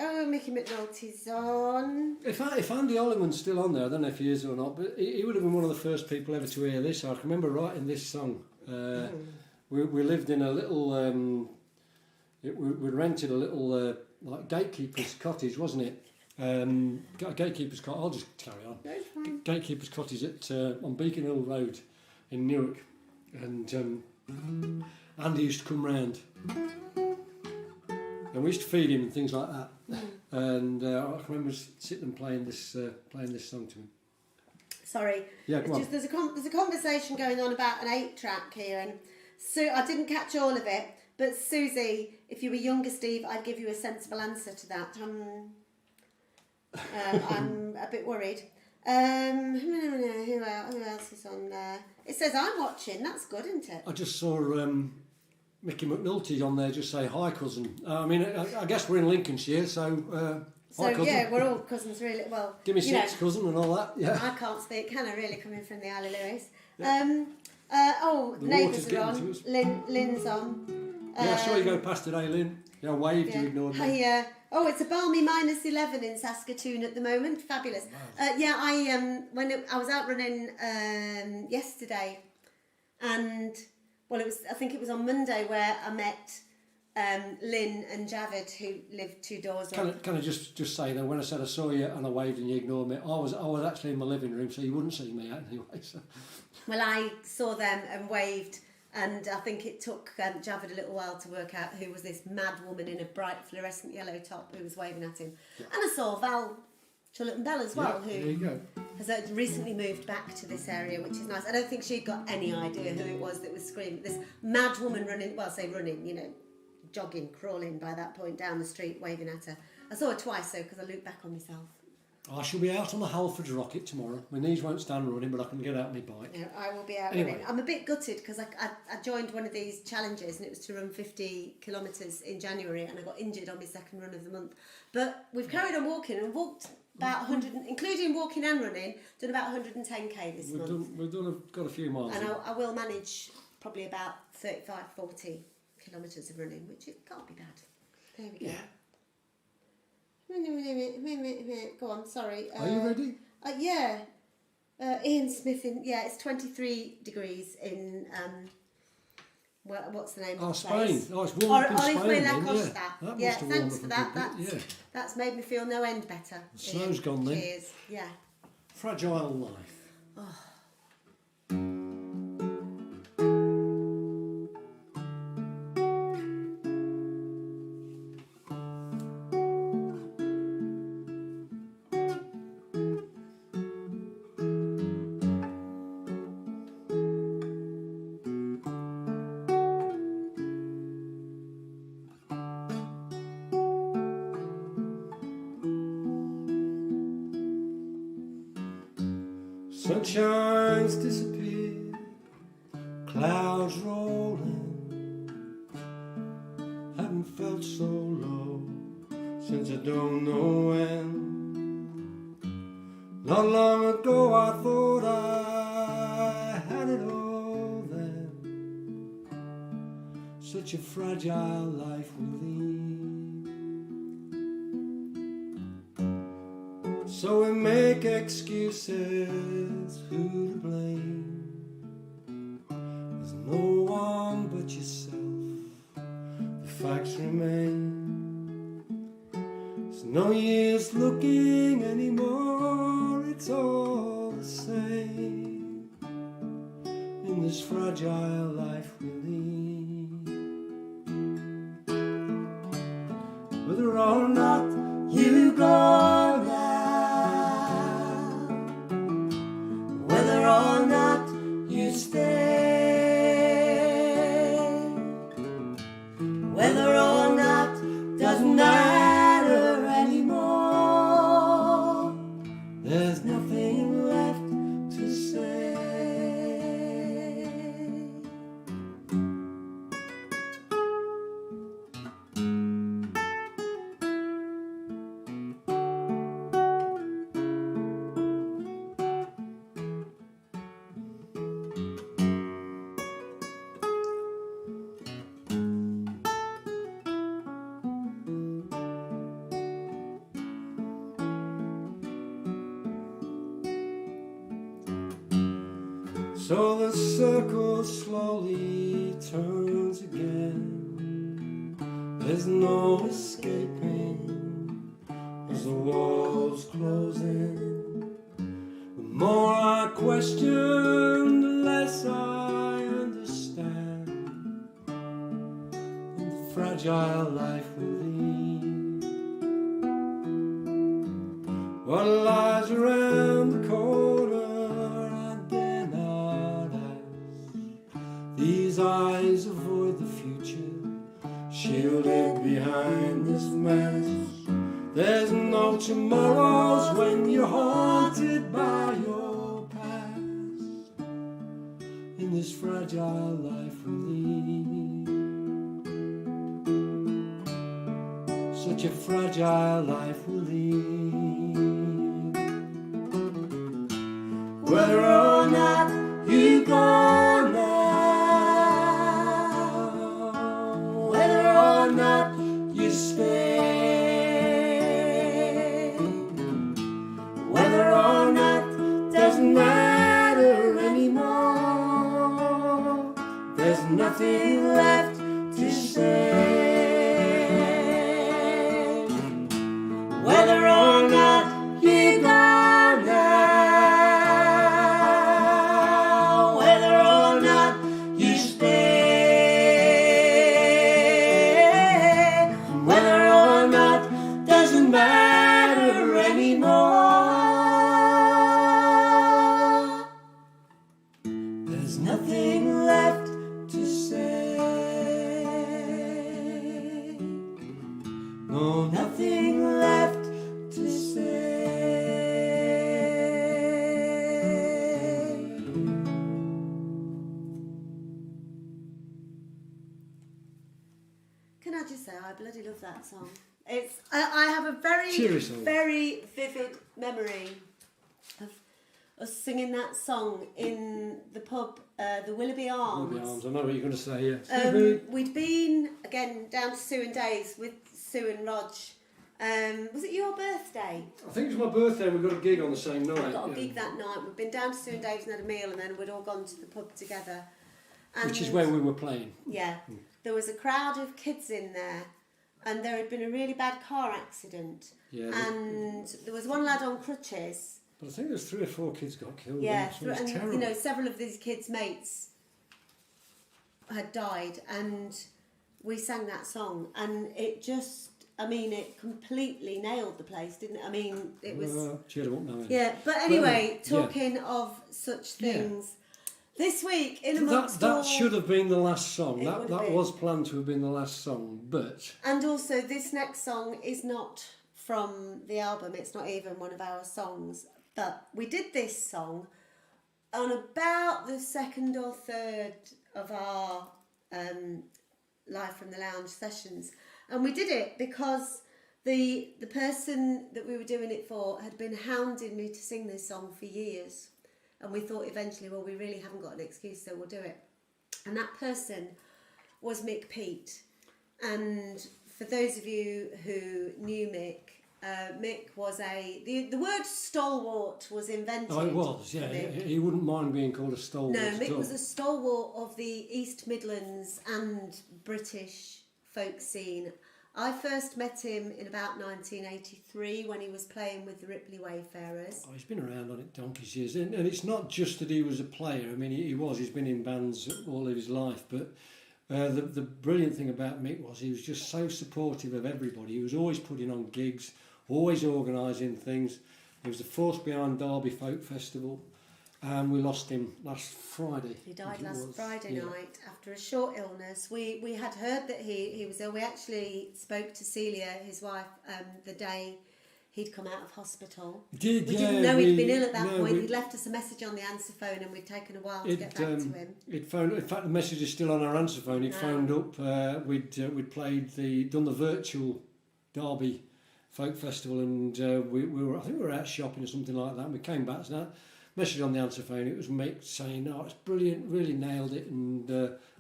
Oh, Mickey McNulty's on. If Andy Ollingham's still on there, I don't know if he is or not, but he would have been one of the first people ever to hear this. I can remember writing this song. We lived in a little... we rented a little like gatekeeper's cottage, wasn't it? Gatekeeper's cottage. I'll just carry on. That's fine. Gatekeeper's cottage at on Beacon Hill Road in Newark, and Andy used to come round, and we used to feed him and things like that. And I can remember sitting and playing this song to him. Sorry. Yeah, it's go on. just there's a conversation going on about an 8-track here, and I didn't catch all of it. But Susie, if you were younger, Steve, I'd give you a sensible answer to that. I'm a bit worried. Who else is on there? It says I'm watching. That's good, isn't it? I just saw Mickey McNulty on there just say hi, cousin. I mean, I guess we're in Lincolnshire, so hi, cousin. Yeah, we're all cousins, really. Well, Give me six, cousin, and all that. Yeah. I can't speak, can I? Really, coming from the Isle of Lewis. Yeah. The Neighbours water's are getting to on. us. Lynn's on. Yeah, I saw you go past today, Lynn. Yeah, I waved, you ignored me. It's a balmy minus 11 in Saskatoon at the moment. Fabulous. Wow. I was out running yesterday, and I think it was on Monday where I met Lynn and Javid, who live 2 doors Can up. I just say though, when I said I saw you and I waved and you ignored me, I was actually in my living room, so you wouldn't see me anyway. So. Well, I saw them and waved. And I think it took Javid a little while to work out who was this mad woman in a bright fluorescent yellow top who was waving at him. Yeah. And I saw Val Chullet Bell as well, who has recently moved back to this area, which is nice. I don't think she'd got any idea who it was that was screaming. This mad woman jogging, crawling by that point down the street, waving at her. I saw her twice though, because I looked back on myself. I shall be out on the Halfords Rocket tomorrow. My knees won't stand running, but I can get out on my bike. Yeah, I will be out running. I'm a bit gutted because I joined one of these challenges and it was to run 50 kilometres in January, and I got injured on my second run of the month. But we've carried on walking and walked about 100, including walking and running, done about 110k this month. Got a few miles. And I will manage probably about 35, 40 kilometres of running, which it can't be bad. There we go. Yeah. Go on, sorry. Are you ready? Yeah. Ian Smith it's 23 degrees in what's the name of the Spain. place? Oh, it's warm up in Spain. La Costa. Yeah, thanks for that. Bit, That's made me feel no end better. The snow's gone then. Cheers. Yeah. Fragile life. Oh. Sunshine's disappeared, clouds rolling. Haven't felt so low since I don't know when. Not long ago I thought I had it all then. Such a fragile life we lead. So we make excuses, who to blame? There's no one but yourself, the facts remain. There's no use looking anymore, it's all the same. In this fragile life we lead. Whether or not you go, whether or not you stay, whether or not doesn't matter anymore. So the circle slowly turns again. There's no escaping as the walls close in. The more I question, the less I understand. And the fragile life we lead, what lies around the corner, I dare not ask. These eyes avoid the future, shielded behind this mask. There's no tomorrows when you're haunted by your past. In this fragile life we lead, such a fragile life we lead. Whether or not you go now, whether or not you stay, whether or not doesn't matter anymore. There's nothing left to say. Whether or not you go now, whether or not you stay, whether or not doesn't matter anymore. There's nothing left to say. No, nothing left to say. Can I just say, I bloody love that song. I have a very, Cheery song. very vivid memory of us singing that song in the pub, the Willoughby Arms. Willoughby Arms, I know what you're going to say, yeah. We'd been, again, down to Sue and Dave's with Sue and Rog. Was it your birthday? I think it was my birthday, we got a gig on the same night. We got a gig that night. We'd been down to Sue and Dave's and had a meal, and then we'd all gone to the pub together. And Which is where we were playing. yeah, there was a crowd of kids in there, and there had been a really bad car accident. Yeah, And there was one lad on crutches. But I think there's 3 or 4 kids got killed. Yeah, So it's and terrible. you know, several of these kids' mates had died, and we sang that song, and it just, I mean, it completely nailed the place, didn't it? I mean, it was. Cheer them up now. Yeah, but anyway, yeah. talking of such things, this week in amongst that all, should have been the last song. It would That have been. was planned to have been the last song, but and also this next song is not from the album. It's not even one of our songs. But we did this song on about the second or third of our Live from the Lounge sessions, and we did it because the person that we were doing it for had been hounding me to sing this song for years, and we thought eventually, well, we really haven't got an excuse, so we'll do it. And that person was Mick Peat. And for those of you who knew Mick, Mick was the word stalwart was invented. it was, yeah. for Mick. He wouldn't mind being called a stalwart. No, at Mick all. was a stalwart of the East Midlands and British folk scene. I first met him in about 1983 when he was playing with the Ripley Wayfarers. Oh, he's been around on it donkey's years, and it's not just that he was a player. I mean, he's been in bands all of his life, but the brilliant thing about Mick was he was just so supportive of everybody. He was always putting on gigs, always organising things. He was the force behind Derby Folk Festival, and we lost him last Friday. He died last Friday night after a short illness. We had heard that he was ill. We actually spoke to Celia, his wife, the day he'd come out of hospital. We didn't know he'd been ill at that point. He'd left us a message on the answer phone, and we'd taken a while to get back to him. In fact, the message is still on our answer phone. He'd phoned up. We'd done the virtual Derby Folk Festival, and we were out shopping or something like that. And we came back to that message on the answer phone. It was Mick saying, "Oh, it's brilliant, really nailed it," and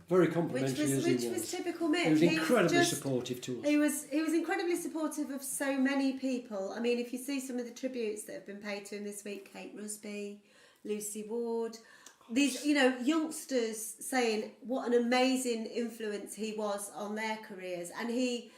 very complimentary as he was. Which was typical Mick. He was incredibly supportive to us. He was incredibly supportive of so many people. I mean, if you see some of the tributes that have been paid to him this week, Kate Rusby, Lucy Ward, these, you know, youngsters saying what an amazing influence he was on their careers, and he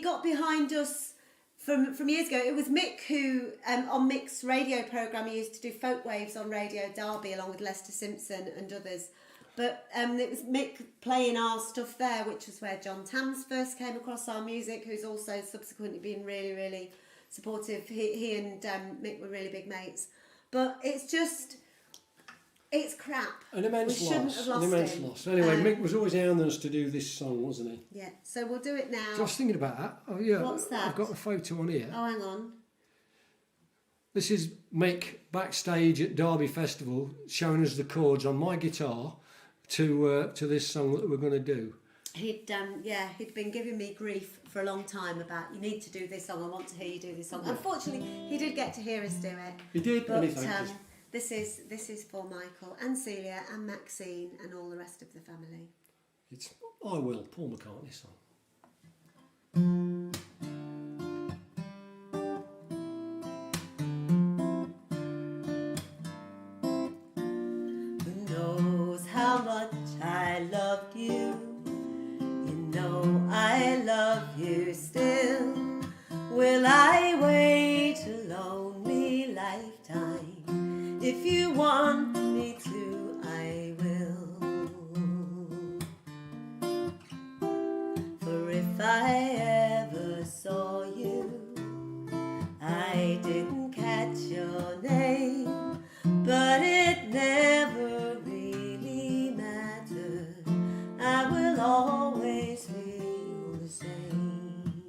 got behind us from years ago. It was Mick who, on Mick's radio programme, he used to do Folk Waves on Radio Derby along with Lester Simpson and others. But it was Mick playing our stuff there, which was where John Tams first came across our music, who's also subsequently been really, really supportive. He and Mick were really big mates. But it's just... It's crap. An immense we shouldn't have lost him. loss. Anyway, Mick was always hounding us to do this song, wasn't he? Yeah, so we'll do it now. So I was thinking about that. Oh, yeah. What's that? I've got the photo on here. Oh, hang on. This is Mick backstage at Derby Festival showing us the chords on my guitar to this song that we're going to do. He'd been giving me grief for a long time about, you need to do this song, I want to hear you do this song. Unfortunately, he did get to hear us do it. He did, but and he thanked us. This is for Michael and Celia and Maxine and all the rest of the family. It's I Will, Paul McCartney song. Who knows how much I loved you? You know I love you still. Will I wait a lonely lifetime? If you want me to, I will. For if I ever saw you, I didn't catch your name, but it never really mattered. I will always feel the same.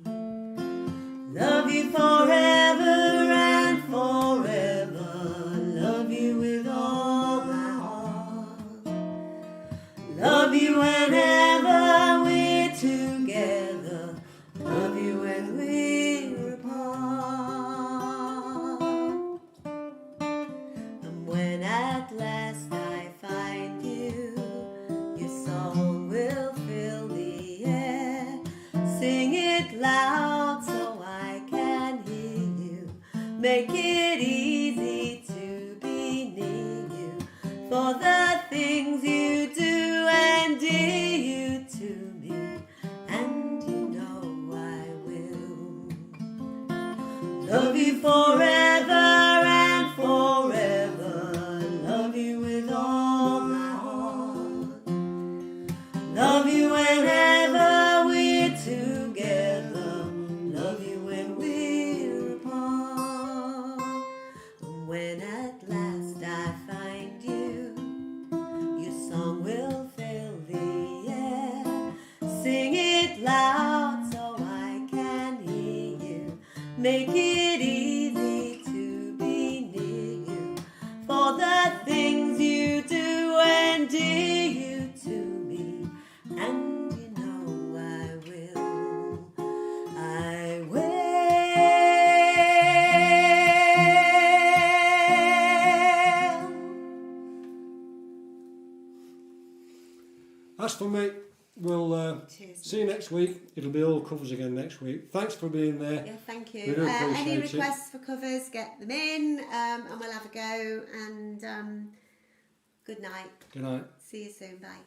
Love you forever and forever. Love you with all my heart. Love you whenever we're together. Love you when we're apart. And when at last I find you, your song will fill the air. Sing it loud so I can hear you. Make it easy to be near you. For the things you do and dear you to me, and you know I will. Love you forever and forever. Love you with all my heart. Love you whenever we're together. Love you when we're apart. When at last I find you, your song will fill the air. Sing it loud so I can hear you. Make it easy to be near you. For the things you do and dear you to me, and you know I will. I will. That's for me. We'll Cheers, see you next week. It'll be all covers again next week. Thanks for being there. Yeah, thank you. We do appreciate Any it. requests for covers, get them in, and we'll have a go. And good night. Good night. See you soon. Bye.